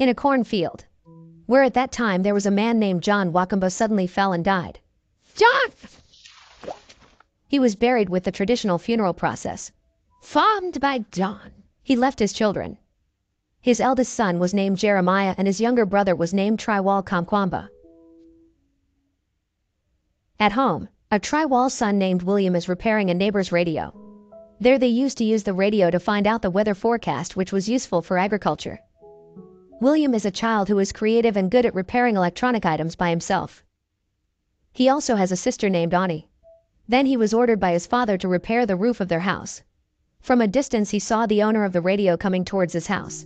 in a cornfield, where at that time there was a man named John Wakumba suddenly fell and died. John! He was buried with the traditional funeral process, formed by John. He left his children. His eldest son was named Jeremiah and his younger brother was named Triwal Kamkwamba. At home, a Triwal son named William is repairing a neighbor's radio. There they used to use the radio to find out the weather forecast, which was useful for agriculture. William is a child who is creative and good at repairing electronic items by himself. He also has a sister named Ani. Then he was ordered by his father to repair the roof of their house. From a distance he saw the owner of the radio coming towards his house.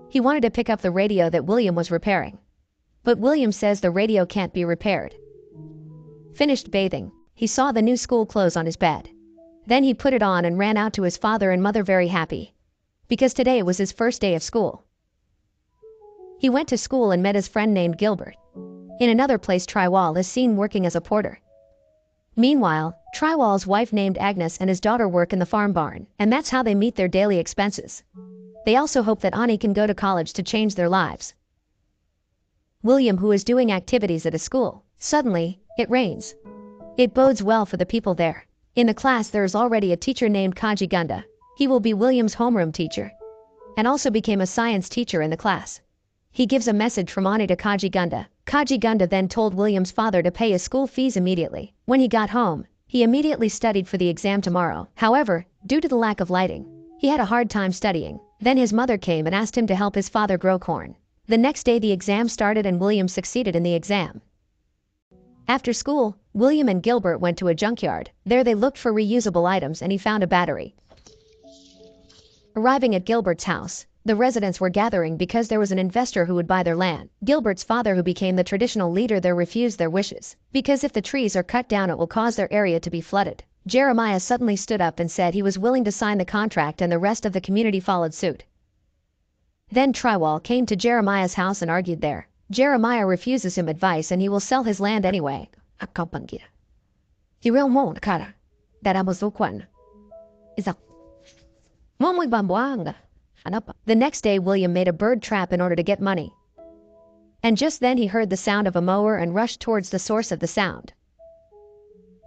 He wanted to pick up the radio that William was repairing. But William says the radio can't be repaired. Finished bathing, he saw the new school clothes on his bed. Then he put it on and ran out to his father and mother very happy, because today was his first day of school. He went to school and met his friend named Gilbert. In another place Triwal is seen working as a porter. Meanwhile, Triwal's wife named Agnes and his daughter work in the farm barn, and that's how they meet their daily expenses. They also hope that Ani can go to college to change their lives. William, who is doing activities at his school, suddenly, it rains. It bodes well for the people there. In the class there is already a teacher named Kaji Gunda. He will be William's homeroom teacher, and also became a science teacher in the class. He gives a message from Ani to Kaji Gunda. Kaji Gunda then told William's father to pay his school fees immediately. When he got home, he immediately studied for the exam tomorrow. However, due to the lack of lighting, he had a hard time studying. Then his mother came and asked him to help his father grow corn. The next day the exam started and William succeeded in the exam. After school, William and Gilbert went to a junkyard. There they looked for reusable items and he found a battery. Arriving at Gilbert's house, the residents were gathering because there was an investor who would buy their land. Gilbert's father, who became the traditional leader there, refused their wishes, because if the trees are cut down it will cause their area to be flooded. Jeremiah suddenly stood up and said he was willing to sign the contract and the rest of the community followed suit. Then Triwal came to Jeremiah's house and argued there. Jeremiah refuses him advice and he will sell his land anyway. The next day William made a bird trap in order to get money. And just then he heard the sound of a mower and rushed towards the source of the sound.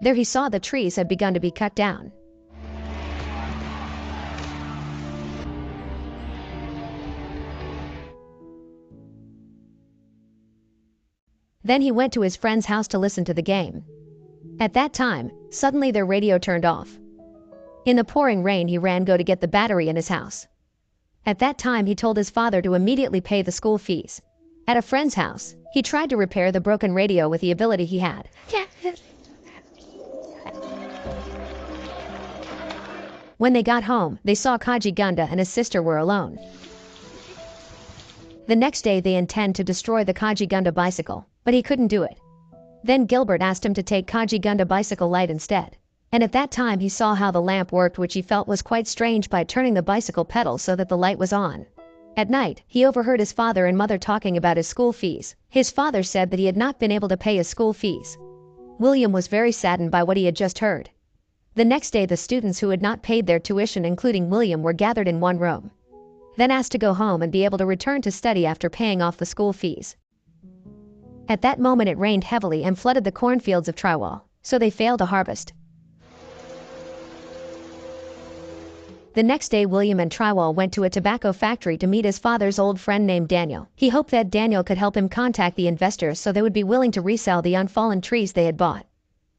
There he saw the trees had begun to be cut down. Then he went to his friend's house to listen to the game. At that time, suddenly their radio turned off. In the pouring rain he ran to get the battery in his house. At that time he told his father to immediately pay the school fees. At a friend's house, he tried to repair the broken radio with the ability he had. When they got home, they saw Kaji Gunda and his sister were alone. The next day they intend to destroy the Kaji Gunda bicycle, but he couldn't do it. Then Gilbert asked him to take Kaji Gunda bicycle light instead. And at that time he saw how the lamp worked, which he felt was quite strange, by turning the bicycle pedal so that the light was on. At night, he overheard his father and mother talking about his school fees. His father said that he had not been able to pay his school fees. William was very saddened by what he had just heard. The next day the students who had not paid their tuition, including William, were gathered in one room, then asked to go home and be able to return to study after paying off the school fees. At that moment it rained heavily and flooded the cornfields of Triwal, so they failed to harvest. The next day William and Triwal went to a tobacco factory to meet his father's old friend named Daniel. He hoped that Daniel could help him contact the investors so they would be willing to resell the unfallen trees they had bought,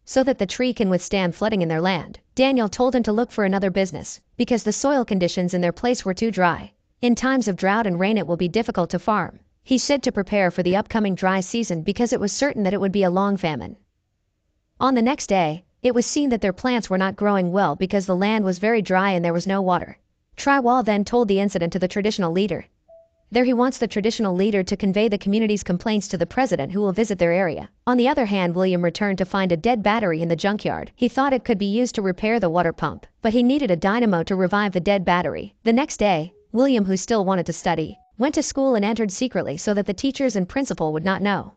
so that the tree can withstand flooding in their land. Daniel told him to look for another business, because the soil conditions in their place were too dry. In times of drought and rain it will be difficult to farm. He said to prepare for the upcoming dry season because it was certain that it would be a long famine. On the next day, it was seen that their plants were not growing well because the land was very dry and there was no water. Triwal then told the incident to the traditional leader. There he wants the traditional leader to convey the community's complaints to the president, who will visit their area. On the other hand, William returned to find a dead battery in the junkyard. He thought it could be used to repair the water pump, but he needed a dynamo to revive the dead battery. The next day, William, who still wanted to study, went to school and entered secretly so that the teachers and principal would not know,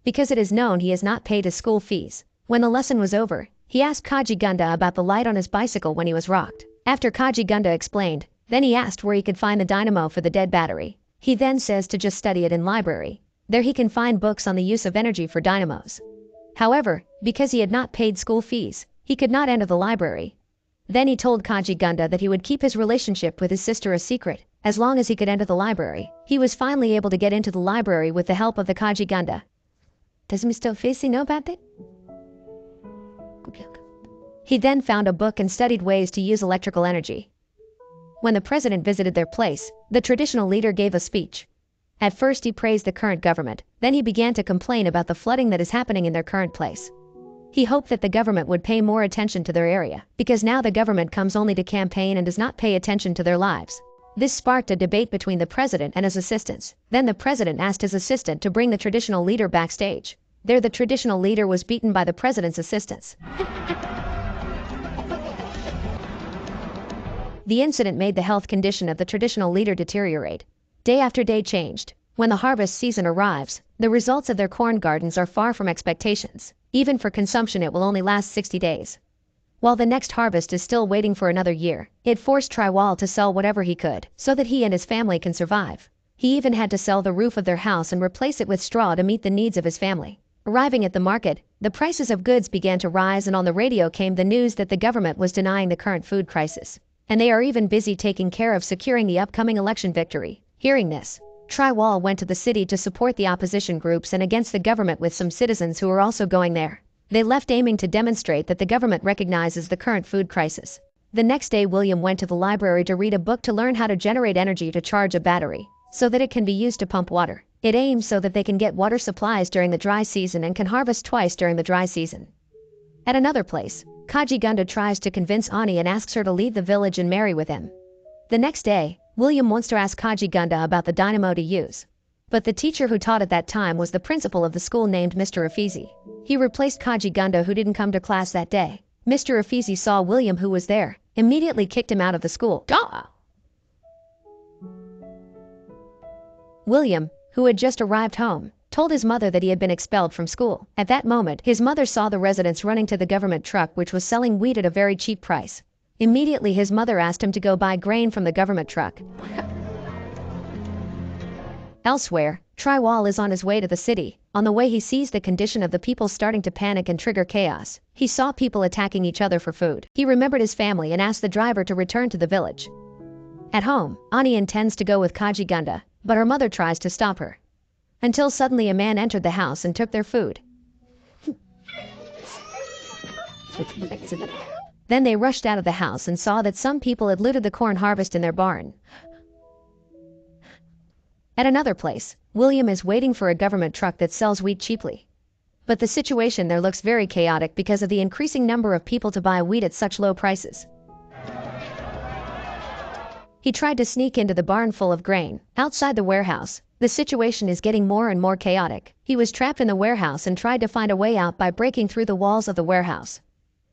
because it is known he has not paid his school fees. When the lesson was over, he asked Kaji Gunda about the light on his bicycle when he was rocked. After Kaji Gunda explained, then he asked where he could find the dynamo for the dead battery. He then says to just study it in library. There he can find books on the use of energy for dynamos. However, because he had not paid school fees, he could not enter the library. Then he told Kajigunda that he would keep his relationship with his sister a secret, as long as he could enter the library. He was finally able to get into the library with the help of the Kajigunda. Does Mr. Offizi know about that? He then found a book and studied ways to use electrical energy. When the president visited their place, the traditional leader gave a speech. At first he praised the current government, then he began to complain about the flooding that is happening in their current place. He hoped that the government would pay more attention to their area, because now the government comes only to campaign and does not pay attention to their lives. This sparked a debate between the president and his assistants. Then the president asked his assistant to bring the traditional leader backstage. There the traditional leader was beaten by the president's assistants. The incident made the health condition of the traditional leader deteriorate. Day after day changed. When the harvest season arrives, the results of their corn gardens are far from expectations. Even for consumption it will only last 60 days. While the next harvest is still waiting for another year, it forced Triwal to sell whatever he could, so that he and his family can survive. He even had to sell the roof of their house and replace it with straw to meet the needs of his family. Arriving at the market, the prices of goods began to rise, and on the radio came the news that the government was denying the current food crisis. And they are even busy taking care of securing the upcoming election victory. Hearing this, Triwal went to the city to support the opposition groups and against the government with some citizens who were also going there. They left aiming to demonstrate that the government recognizes the current food crisis. The next day William went to the library to read a book to learn how to generate energy to charge a battery, so that it can be used to pump water. It aims so that they can get water supplies during the dry season and can harvest twice during the dry season. At another place, Kajigunda tries to convince Ani and asks her to leave the village and marry with him. The next day, William wants to ask Kajigunda about the dynamo to use. But the teacher who taught at that time was the principal of the school named Mr. Offizi. He replaced Kajigunda, who didn't come to class that day. Mr. Offizi saw William, who was there, immediately kicked him out of the school. William, who had just arrived home, told his mother that he had been expelled from school. At that moment, his mother saw the residents running to the government truck, which was selling wheat at a very cheap price. Immediately his mother asked him to go buy grain from the government truck. Elsewhere, Triwal is on his way to the city. On the way he sees the condition of the people starting to panic and trigger chaos. He saw people attacking each other for food. He remembered his family and asked the driver to return to the village. At home, Ani intends to go with Kajigunda, but her mother tries to stop her. Until suddenly a man entered the house and took their food. Then they rushed out of the house and saw that some people had looted the corn harvest in their barn. At another place, William is waiting for a government truck that sells wheat cheaply. But the situation there looks very chaotic because of the increasing number of people to buy wheat at such low prices. He tried to sneak into the barn full of grain. Outside the warehouse, the situation is getting more and more chaotic. He was trapped in the warehouse and tried to find a way out by breaking through the walls of the warehouse.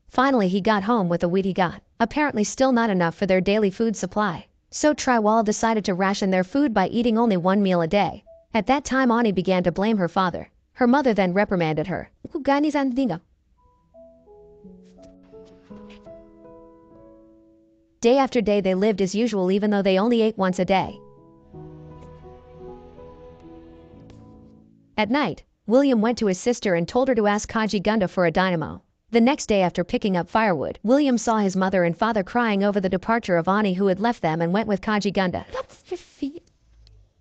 Finally he got home with the wheat he got, apparently still not enough for their daily food supply. So Triwal decided to ration their food by eating only one meal a day. At that time Ani began to blame her father. Her mother then reprimanded her. Day after day they lived as usual, even though they only ate once a day. At night, William went to his sister and told her to ask Kajigunda for a dynamo. The next day, after picking up firewood, William saw his mother and father crying over the departure of Ani, who had left them and went with Kajigunda.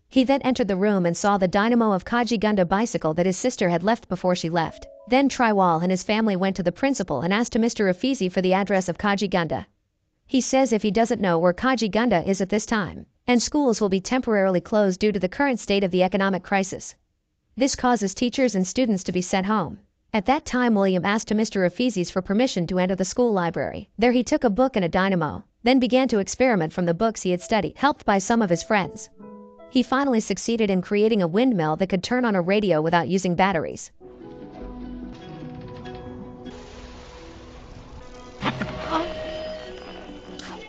He then entered the room and saw the dynamo of Kajigunda bicycle that his sister had left before she left. Then Triwal and his family went to the principal and asked Mr. Offizi for the address of Kajigunda. He says if he doesn't know where Kajigunda is at this time, and schools will be temporarily closed due to the current state of the economic crisis. This causes teachers and students to be sent home. At that time William asked Mr. Offizi's for permission to enter the school library. There he took a book and a dynamo, then began to experiment from the books he had studied, helped by some of his friends. He finally succeeded in creating a windmill that could turn on a radio without using batteries.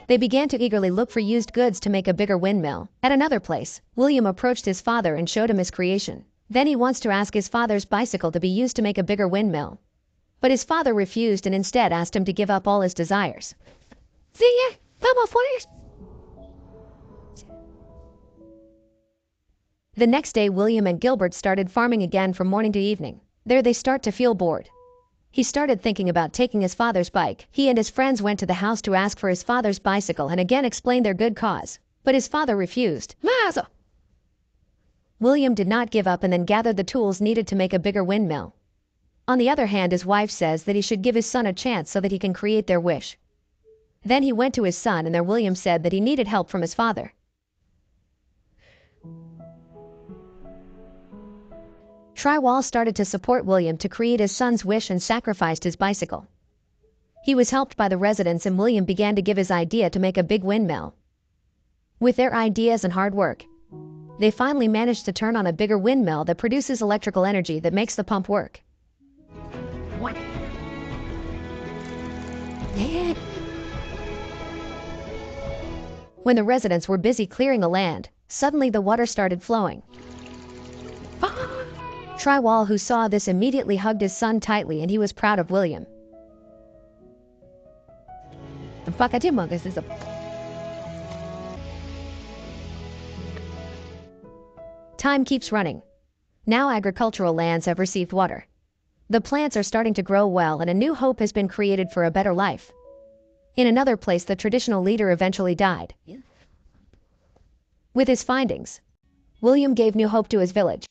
They began to eagerly look for used goods to make a bigger windmill. At another place, William approached his father and showed him his creation. Then he wants to ask his father's bicycle to be used to make a bigger windmill. But his father refused and instead asked him to give up all his desires. The next day, William and Gilbert started farming again from morning to evening. There they start to feel bored. He started thinking about taking his father's bike. He and his friends went to the house to ask for his father's bicycle and again explained their good cause. But his father refused. William did not give up and then gathered the tools needed to make a bigger windmill. On the other hand, his wife says that he should give his son a chance so that he can create their wish. Then he went to his son and there William said that he needed help from his father. Trywall started to support William to create his son's wish and sacrificed his bicycle. He was helped by the residents and William began to give his idea to make a big windmill. With their ideas and hard work, they finally managed to turn on a bigger windmill that produces electrical energy that makes the pump work. What? When the residents were busy clearing the land, suddenly the water started flowing. Trywall, who saw this, immediately hugged his son tightly and he was proud of William. Time keeps running. Now agricultural lands have received water. The plants are starting to grow well and a new hope has been created for a better life. In another place, the traditional leader eventually died. With his findings, William gave new hope to his village.